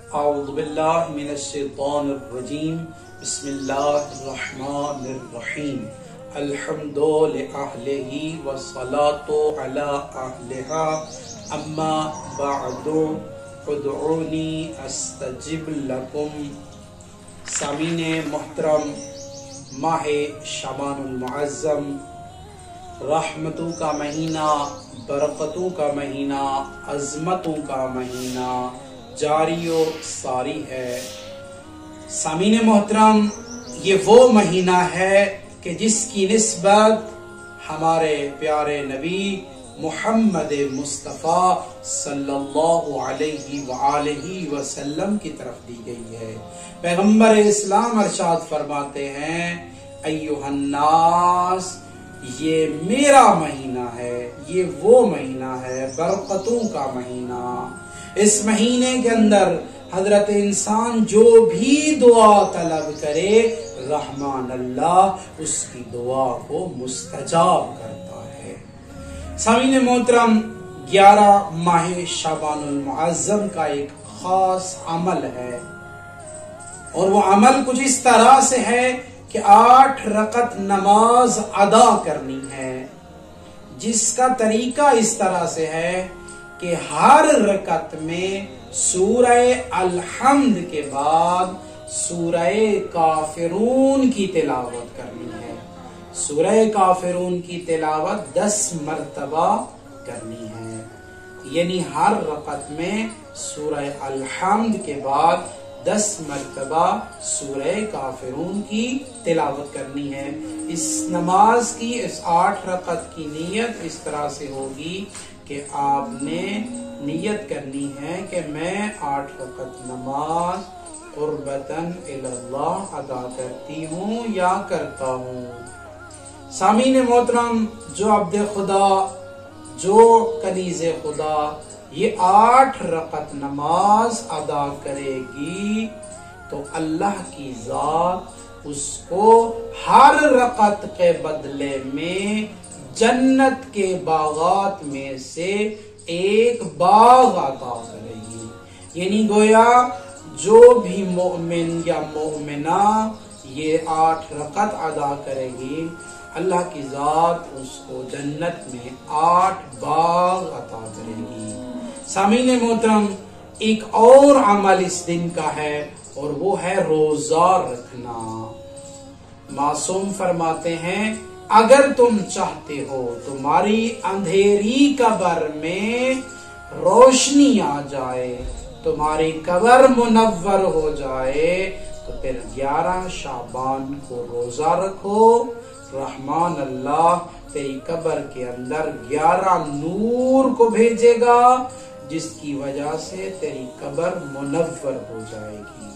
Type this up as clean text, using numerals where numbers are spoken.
औज़ु बिल्लाहि मिनश्शैतानिर्रजीम। बिस्मिल्लाहिर्रहमानिर्रहीम। अल्हम्दुलिल्लाहि वस्सलातु अला अहलिहा अम्मा बअदु उदऊनी अस्तजिब लकुम। सामीने मोहतरम, माहे शबानुल मुअज़्ज़म, रहमतों का महीना, बरकतों का महीना, अज़मतों का महीना जारियो सारी है। सामीने मोहतरम, ये वो महीना है कि जिसकी निस्बत हमारे प्यारे नबी मुहम्मद मुस्तफ़ा सल्लल्लाहु अलैहि वसल्लम की तरफ दी गई है। पैगम्बर इस्लाम अरशाद फरमाते हैं, अय्युहन्नास, ये मेरा महीना है, ये वो महीना है, बरकतों का महीना। इस महीने के अंदर हजरत इंसान जो भी दुआ तलब करे, रहमान अल्लाह उसकी दुआ को मुस्तजाब करता है। सामीने मोहतरम, 11 माहे शाबानुल मुअज़्ज़म का एक खास अमल है और वो अमल कुछ इस तरह से है कि 8 रकत नमाज अदा करनी है, जिसका तरीका इस तरह से है कि हर रकत में सूरह अल-हम्द के बाद सूरह काफिरून की तिलावत करनी है। सूरह काफिरून की तिलावत 10 मर्तबा करनी है, यानी हर रकत में सूरह अल-हम्द के बाद 10 मर्तबा सूरह काफिरून की तिलावत करनी है। इस नमाज की, इस 8 रकत की नीयत इस तरह से होगी कि आपने नियत करनी है कि मैं 8 रकत नमाज कुर्बतन इल्लाह अदा करती हूँ या करता हूँ। सामीने मोहतरम, जो अब्द खुदा, जो कनीज़े खुदा ये 8 रकत नमाज अदा करेगी तो अल्लाह की जात उसको हर रकत के बदले में जन्नत के बागात में से एक बाग अता करेगी। यानी गोया जो भी मोमिन या मोमिना ये 8 रकत अदा करेगी, अल्लाह की जात उसको जन्नत में 8 बाग अता करेगी। सामीने मोहतरम, एक और अमल इस दिन का है और वो है रोजा रखना। मासूम फरमाते हैं, अगर तुम चाहते हो तुम्हारी अंधेरी कब्र में रोशनी आ जाए, तुम्हारी कब्र मुनव्वर हो जाए, तो फिर 11 शाबान को रोजा रखो। रहमान अल्लाह तेरी कब्र के अंदर 11 नूर को भेजेगा, जिसकी वजह से तेरी कब्र मुनव्वर हो जाएगी।